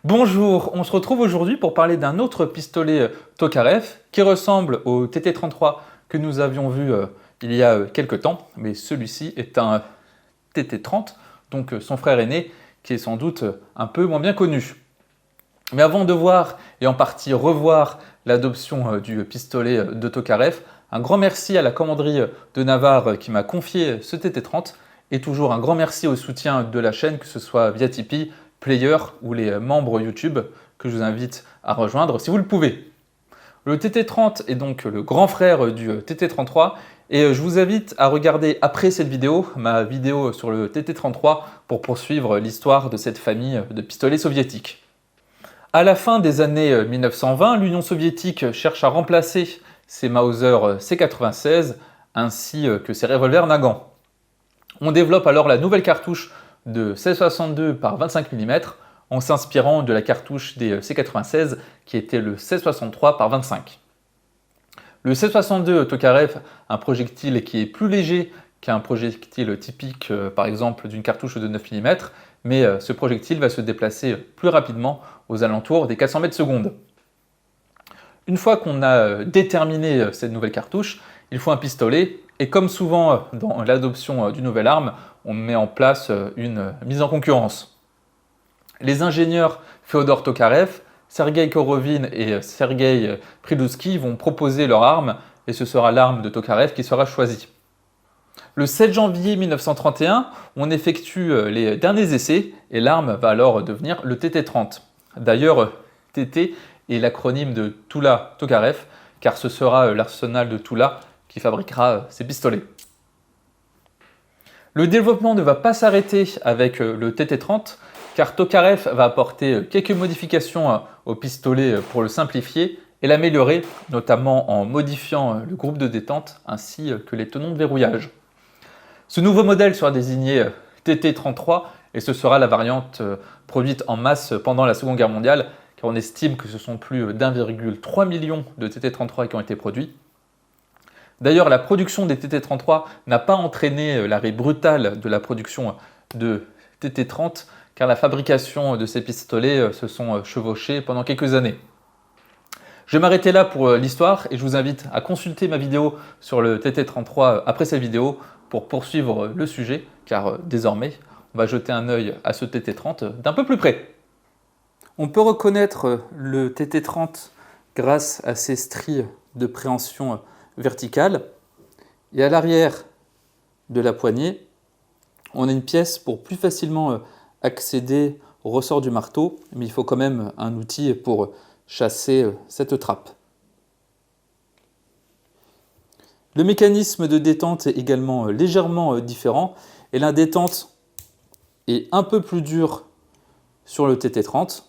Bonjour, on se retrouve aujourd'hui pour parler d'un autre pistolet Tokarev qui ressemble au TT33 que nous avions vu il y a quelques temps, mais celui-ci est un TT30, donc son frère aîné, qui est sans doute un peu moins bien connu. Mais avant de voir et en partie revoir l'adoption du pistolet de Tokarev, un grand merci à la commanderie de Navarre qui m'a confié ce TT30 et toujours un grand merci au soutien de la chaîne, que ce soit via Tipeee, Player ou les membres YouTube que je vous invite à rejoindre si vous le pouvez. Le TT30 est donc le grand frère du TT33 et je vous invite à regarder après cette vidéo, ma vidéo sur le TT33 pour poursuivre l'histoire de cette famille de pistolets soviétiques. À la fin des années 1920, l'Union soviétique cherche à remplacer ses Mauser C96 ainsi que ses revolvers Nagant. On développe alors la nouvelle cartouche de 16,62 par 25 mm en s'inspirant de la cartouche des C96 qui était le 16,63 par 25. Le 16,62 Tokarev, un projectile qui est plus léger qu'un projectile typique par exemple d'une cartouche de 9 mm, mais ce projectile va se déplacer plus rapidement aux alentours des 400 mètres secondes. Une fois qu'on a déterminé cette nouvelle cartouche, il faut un pistolet et comme souvent dans l'adoption d'une nouvelle arme, on met en place une mise en concurrence. Les ingénieurs Féodor Tokarev, Sergei Korovin et Sergei Prilutski vont proposer leur arme et ce sera l'arme de Tokarev qui sera choisie. Le 7 janvier 1931, on effectue les derniers essais et l'arme va alors devenir le TT30. D'ailleurs, TT est l'acronyme de Tula Tokarev car ce sera l'arsenal de Tula qui fabriquera ces pistolets. Le développement ne va pas s'arrêter avec le TT30 car Tokarev va apporter quelques modifications au pistolet pour le simplifier et l'améliorer, notamment en modifiant le groupe de détente ainsi que les tenons de verrouillage. Ce nouveau modèle sera désigné TT33 et ce sera la variante produite en masse pendant la Seconde Guerre mondiale car on estime que ce sont plus d'1,3 million de TT33 qui ont été produits. D'ailleurs, la production des TT33 n'a pas entraîné l'arrêt brutal de la production de TT30 car la fabrication de ces pistolets se sont chevauchés pendant quelques années. Je vais m'arrêter là pour l'histoire et je vous invite à consulter ma vidéo sur le TT33 après cette vidéo pour poursuivre le sujet car désormais on va jeter un œil à ce TT30 d'un peu plus près. On peut reconnaître le TT30 grâce à ses stries de préhension verticale et à l'arrière de la poignée on a une pièce pour plus facilement accéder au ressort du marteau, mais il faut quand même un outil pour chasser cette trappe. Le mécanisme de détente est également légèrement différent et la détente est un peu plus dure sur le TT30.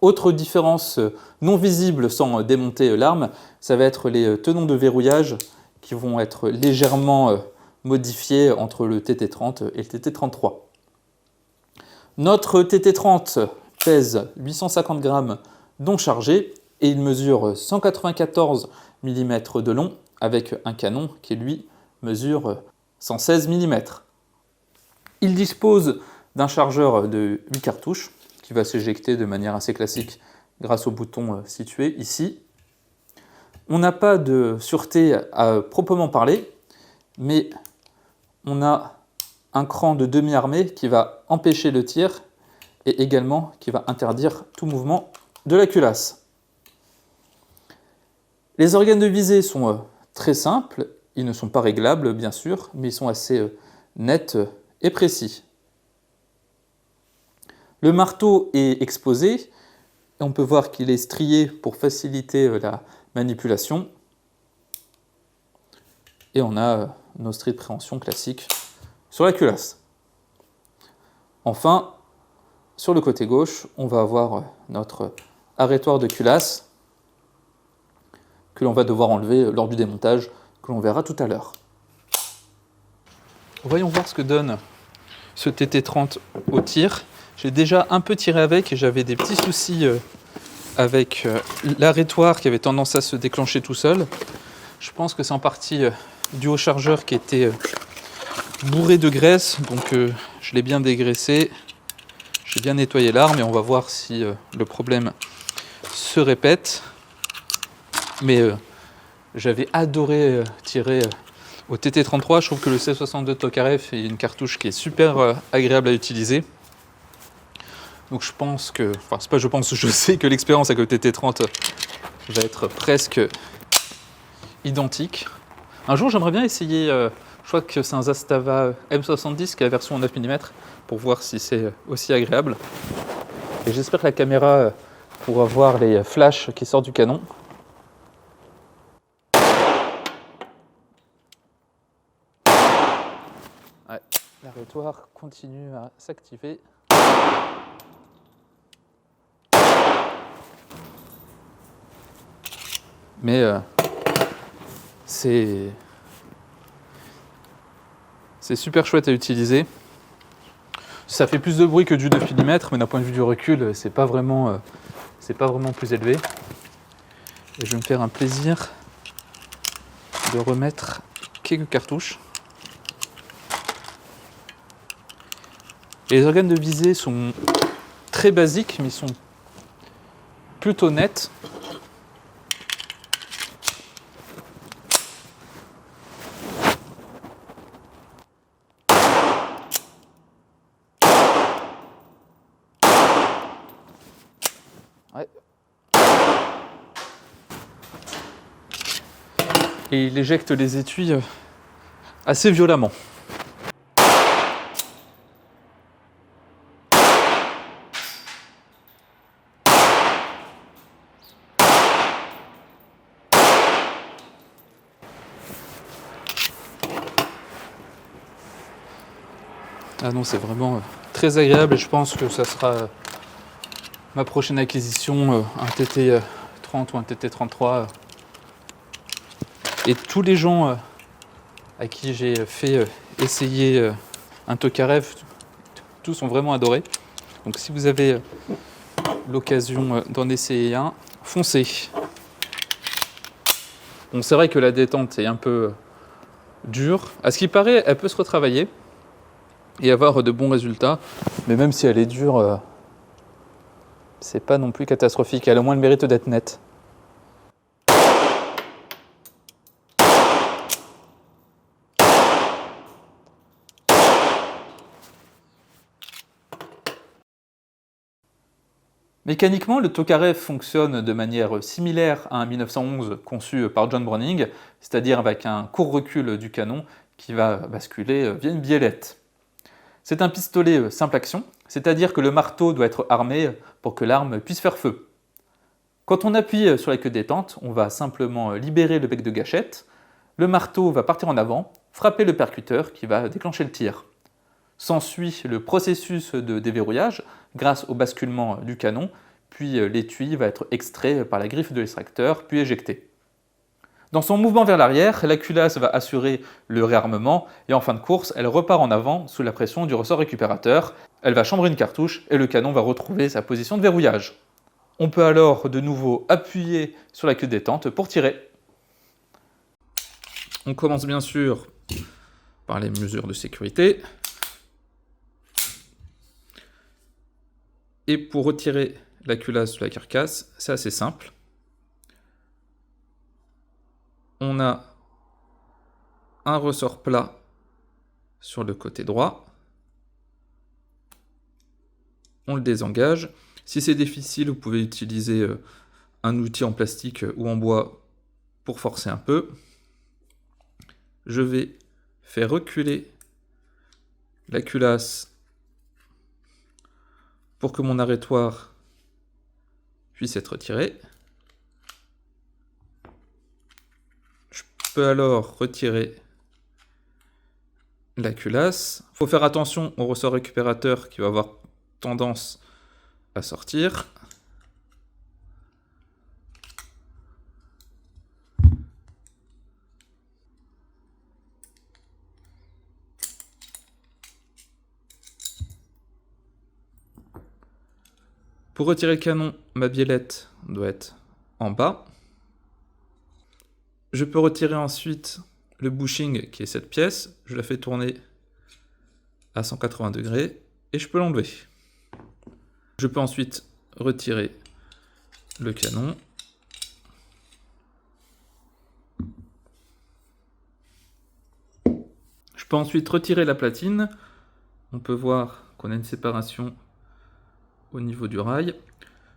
Autre différence non visible sans démonter l'arme, ça va être les tenons de verrouillage qui vont être légèrement modifiés entre le TT30 et le TT33. Notre TT30 pèse 850 grammes non chargé et il mesure 194 mm de long avec un canon qui lui mesure 116 mm. Il dispose d'un chargeur de 8 cartouches qui va s'éjecter de manière assez classique grâce au bouton situé ici. On n'a pas de sûreté à proprement parler, mais on a un cran de demi-armée qui va empêcher le tir et également qui va interdire tout mouvement de la culasse. Les organes de visée sont très simples, ils ne sont pas réglables bien sûr, mais ils sont assez nets et précis. Le marteau est exposé, et on peut voir qu'il est strié pour faciliter la manipulation. Et on a nos stries de préhension classiques sur la culasse. Enfin, sur le côté gauche, on va avoir notre arrêtoir de culasse que l'on va devoir enlever lors du démontage, que l'on verra tout à l'heure. Voyons voir ce que donne ce TT30 au tir. J'ai déjà un peu tiré avec et j'avais des petits soucis avec l'arrêtoir qui avait tendance à se déclencher tout seul. Je pense que c'est en partie dû au chargeur qui était bourré de graisse, donc je l'ai bien dégraissé. J'ai bien nettoyé l'arme et on va voir si le problème se répète. Mais j'avais adoré tirer au TT33. Je trouve que le C62 Tokarev est une cartouche qui est super agréable à utiliser. Donc je pense que, enfin c'est pas je pense, je sais que l'expérience avec le TT30 va être presque identique. Un jour j'aimerais bien essayer, je crois que c'est un Zastava M70 qui est la version en 9 mm pour voir si c'est aussi agréable. Et j'espère que la caméra pourra voir les flashs qui sortent du canon. Ouais, l'arrêtoire continue à s'activer. Mais c'est super chouette à utiliser. Ça fait plus de bruit que du 9 mm, mais d'un point de vue du recul, c'est pas vraiment plus élevé. Et je vais me faire un plaisir de remettre quelques cartouches. Et les organes de visée sont très basiques, mais ils sont plutôt nets. Ouais. Et il éjecte les étuis assez violemment. Ah non, c'est vraiment très agréable et je pense que ça sera ma prochaine acquisition, un TT30 ou un TT33. Et tous les gens à qui j'ai fait essayer un Tokarev, tous ont vraiment adoré. Donc si vous avez l'occasion d'en essayer un, foncez. Bon, c'est vrai que la détente est un peu dure. À ce qui paraît, elle peut se retravailler et avoir de bons résultats. Mais même si elle est dure, c'est pas non plus catastrophique. Elle a au moins le mérite d'être nette. Mécaniquement, le Tokarev fonctionne de manière similaire à un 1911 conçu par John Browning, c'est-à-dire avec un court recul du canon qui va basculer via une biellette. C'est un pistolet simple action, c'est-à-dire que le marteau doit être armé pour que l'arme puisse faire feu. Quand on appuie sur la queue détente, on va simplement libérer le bec de gâchette, le marteau va partir en avant, frapper le percuteur qui va déclencher le tir. S'ensuit le processus de déverrouillage grâce au basculement du canon, puis l'étui va être extrait par la griffe de l'extracteur, puis éjecté. Dans son mouvement vers l'arrière, la culasse va assurer le réarmement et en fin de course, elle repart en avant sous la pression du ressort récupérateur. Elle va chambrer une cartouche et le canon va retrouver sa position de verrouillage. On peut alors de nouveau appuyer sur la queue détente pour tirer. On commence bien sûr par les mesures de sécurité. Et pour retirer la culasse de la carcasse, c'est assez simple. On a un ressort plat sur le côté droit. On le désengage. Si c'est difficile, vous pouvez utiliser un outil en plastique ou en bois pour forcer un peu. Je vais faire reculer la culasse pour que mon arrêtoire puisse être retiré. Je peux alors retirer la culasse. Il faut faire attention au ressort récupérateur qui va avoir tendance à sortir. Pour retirer le canon, ma biellette doit être en bas. Je peux retirer ensuite le bushing qui est cette pièce. Je la fais tourner à 180 degrés et je peux l'enlever. Je peux ensuite retirer le canon. Je peux ensuite retirer la platine. On peut voir qu'on a une séparation au niveau du rail.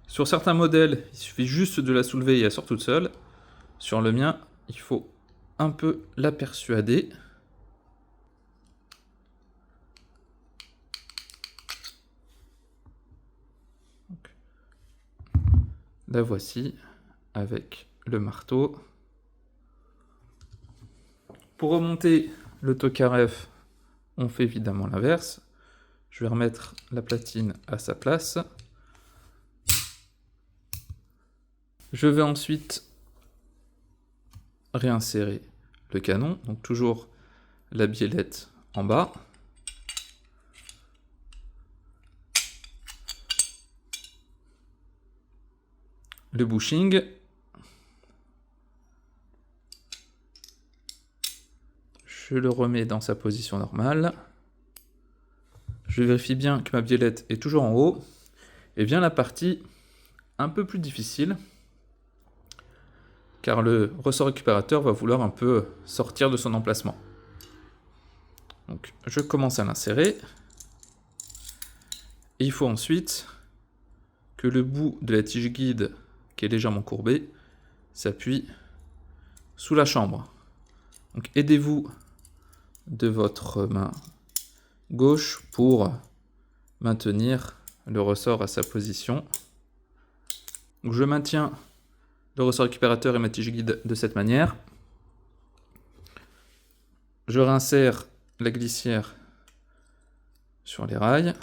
Sur certains modèles, il suffit juste de la soulever et elle sort toute seule. Sur le mien, il faut un peu la persuader. Donc, la voici avec le marteau. Pour remonter le Tokarev, on fait évidemment l'inverse. Je vais remettre la platine à sa place. Je vais ensuite réinsérer le canon, donc toujours la biellette en bas. Le bushing. Je le remets dans sa position normale. Je vérifie bien que ma biellette est toujours en haut. Et vient la partie un peu plus difficile, car le ressort récupérateur va vouloir un peu sortir de son emplacement. Donc je commence à l'insérer. Et il faut ensuite que le bout de la tige guide, qui est légèrement courbée, s'appuie sous la chambre. Donc aidez-vous de votre main gauche pour maintenir le ressort à sa position. Donc je maintiens le ressort récupérateur et ma tige guide de cette manière. Je réinsère la glissière sur les rails.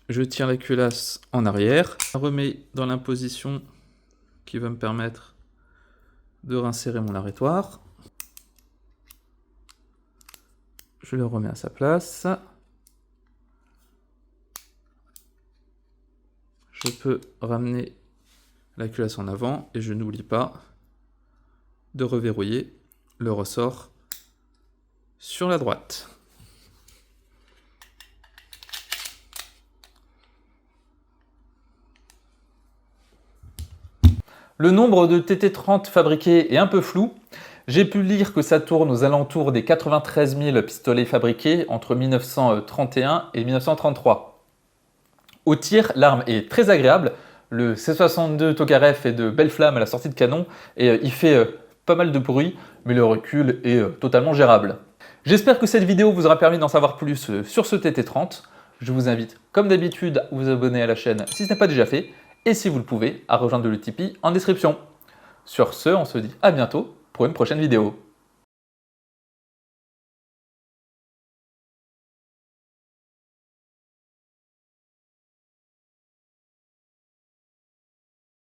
Je tire la culasse en arrière, je la remets dans l'imposition qui va me permettre de réinsérer mon arrêtoir. Je le remets à sa place. Je peux ramener la culasse en avant et je n'oublie pas de reverrouiller le ressort sur la droite. Le nombre de TT30 fabriqués est un peu flou. J'ai pu lire que ça tourne aux alentours des 93 000 pistolets fabriqués entre 1931 et 1933. Au tir, l'arme est très agréable. Le C62 Tokarev est de belle flamme à la sortie de canon et il fait pas mal de bruit, mais le recul est totalement gérable. J'espère que cette vidéo vous aura permis d'en savoir plus sur ce TT30. Je vous invite, comme d'habitude, à vous abonner à la chaîne si ce n'est pas déjà fait. Et si vous le pouvez, à rejoindre le Tipeee en description. Sur ce, on se dit à bientôt pour une prochaine vidéo.